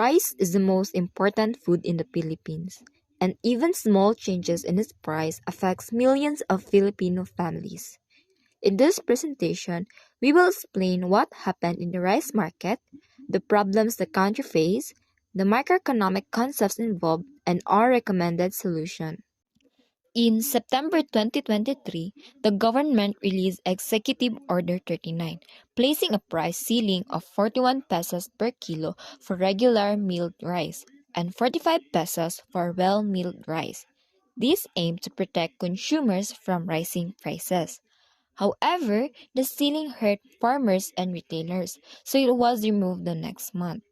Rice is the most important food in the Philippines, and even small changes in its price affects millions of Filipino families. In this presentation, we will explain what happened in the rice market, the problems the country faced, the macroeconomic concepts involved, and our recommended solution. In September 2023, the government released Executive Order 39, placing a price ceiling of 41 pesos per kilo for regular milled rice and 45 pesos for well-milled rice. This aimed to protect consumers from rising prices. However, the ceiling hurt farmers and retailers, so it was removed the next month.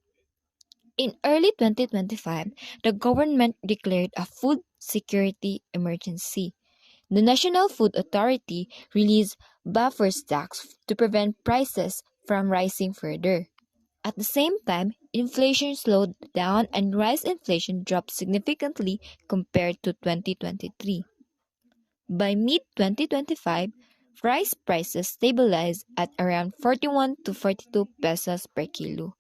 In early 2025, the government declared a food security emergency. The National Food Authority released buffer stocks to prevent prices from rising further. At the same time, inflation slowed down and rice inflation dropped significantly compared to 2023. By mid-2025, rice prices stabilized at around 41 to 42 pesos per kilo,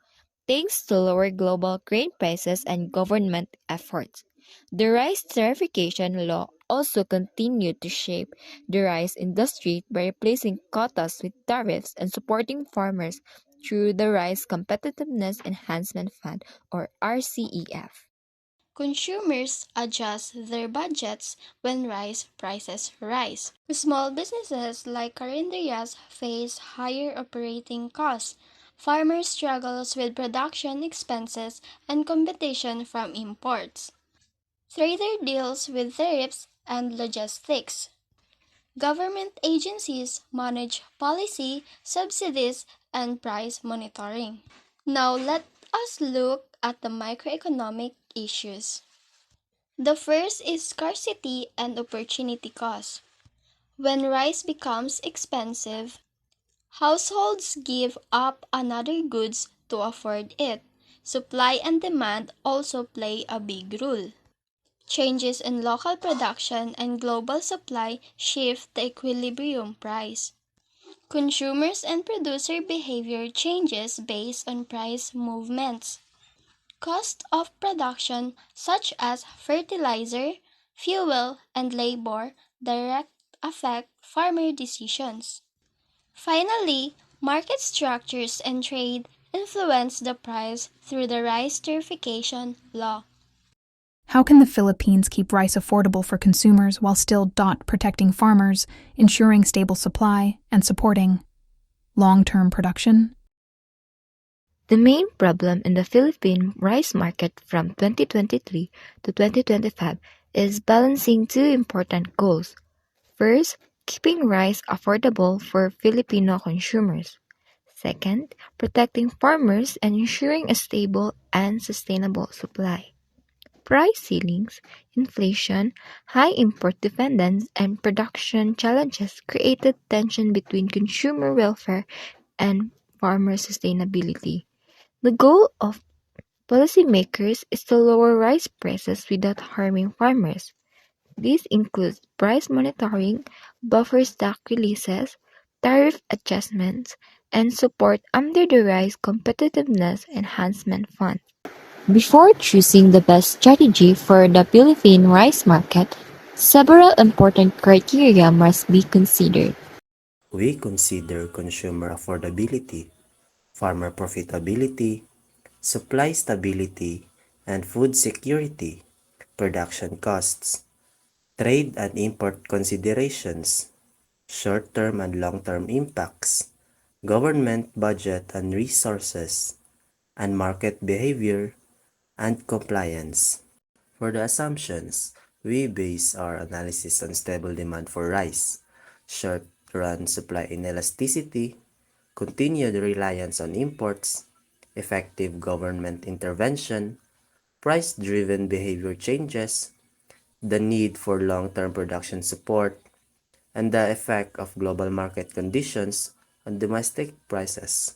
thanks to lower global grain prices and government efforts. The rice tariffication law also continued to shape the rice industry by replacing quotas with tariffs and supporting farmers through the Rice Competitiveness Enhancement Fund or RCEF. Consumers adjust their budgets when rice prices rise. Small businesses like carinderias face higher operating costs. Farmers struggles with production expenses and competition from imports. Trader deals with tariffs and logistics. Government agencies manage policy, subsidies, and price monitoring. Now let us look at the microeconomic issues. The first is scarcity and opportunity cost. When rice becomes expensive, households give up another goods to afford it. Supply and demand also play a big role. Changes in local production and global supply shift the equilibrium price. Consumers and producer behavior changes based on price movements. Cost of production, such as fertilizer, fuel, and labor, direct affect farmer decisions. Finally, market structures and trade influence the price through the rice tariffication law. How can the Philippines keep rice affordable for consumers while still protecting farmers, ensuring stable supply, and supporting long-term production? The main problem in the Philippine rice market from 2023 to 2025 is balancing two important goals. First, keeping rice affordable for Filipino consumers. Second, protecting farmers and ensuring a stable and sustainable supply. Price ceilings, inflation, high import dependence, and production challenges created tension between consumer welfare and farmer sustainability. The goal of policymakers is to lower rice prices without harming farmers. This includes price monitoring, buffer stock releases, tariff adjustments, and support under the Rice Competitiveness Enhancement Fund. Before choosing the best strategy for the Philippine rice market, several important criteria must be considered. We consider consumer affordability, farmer profitability, supply stability, and food security, production costs, trade and import considerations, short-term and long-term impacts, government budget and resources, and market behavior and compliance. For the assumptions, we base our analysis on stable demand for rice, short-run supply inelasticity, continued reliance on imports, effective government intervention, price-driven behavior changes, the need for long-term production support, and the effect of global market conditions on domestic prices.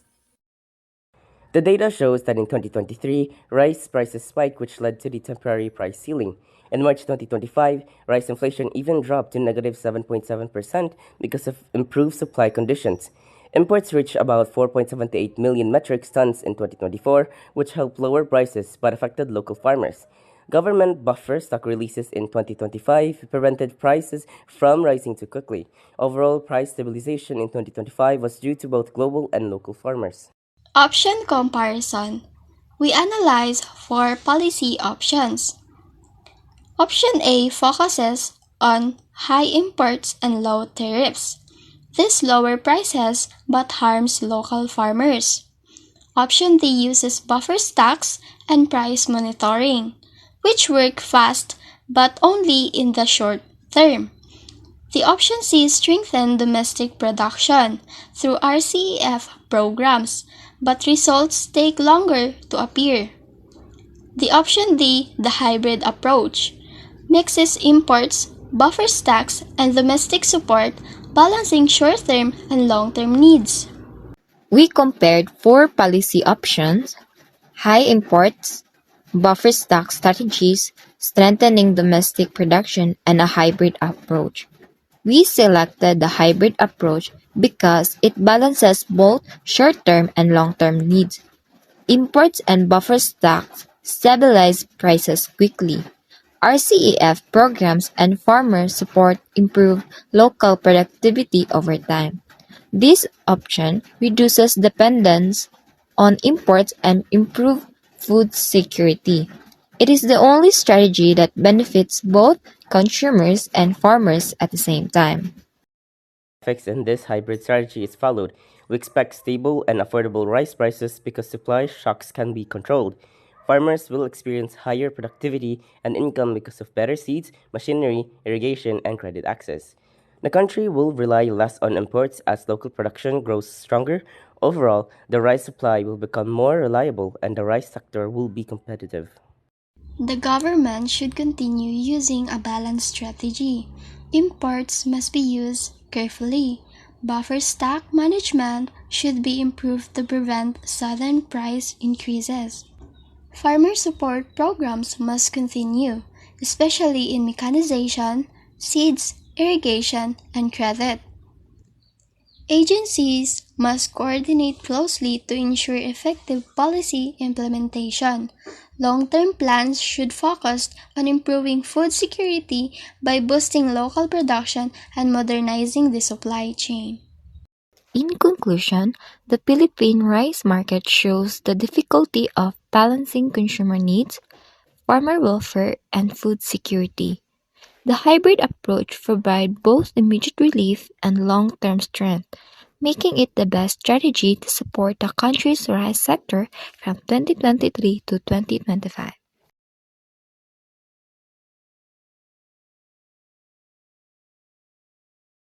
The data shows that in 2023, rice prices spiked, which led to the temporary price ceiling. In March 2025, rice inflation even dropped to negative 7.7% because of improved supply conditions. Imports reached about 4.78 million metric tons in 2024, which helped lower prices but affected local farmers. Government buffer stock releases in 2025 prevented prices from rising too quickly. Overall price stabilization in 2025 was due to both global and local farmers. Option comparison. We analyze four policy options. Option A focuses on high imports and low tariffs. This lower prices but harms local farmers. Option D uses buffer stocks and price monitoring, which work fast but only in the short term. The option C strengthens domestic production through RCEF programs, but results take longer to appear. The option D, the hybrid approach, mixes imports, buffer stocks, and domestic support, balancing short-term and long-term needs. We compared four policy options: high imports, buffer stock strategies, strengthening domestic production, and a hybrid approach. We selected the hybrid approach because it balances both short-term and long-term needs. Imports and buffer stocks stabilize prices quickly. RCEF programs and farmer support improve local productivity over time. This option reduces dependence on imports and improves food security. It is the only strategy that benefits both consumers and farmers at the same time. Effects in this hybrid strategy is followed. We expect stable and affordable rice prices because supply shocks can be controlled. Farmers will experience higher productivity and income because of better seeds, machinery, irrigation, and credit access. The country will rely less on imports as local production grows stronger. Overall, the rice supply will become more reliable and the rice sector will be competitive. The government should continue using a balanced strategy. Imports must be used carefully. Buffer stock management should be improved to prevent sudden price increases. Farmer support programs must continue, especially in mechanization, seeds, irrigation, and credit. Agencies must coordinate closely to ensure effective policy implementation. Long-term plans should focus on improving food security by boosting local production and modernizing the supply chain. In conclusion, the Philippine rice market shows the difficulty of balancing consumer needs, farmer welfare, and food security. The hybrid approach provides both immediate relief and long-term strength, making it the best strategy to support the country's rice sector from 2023 to 2025.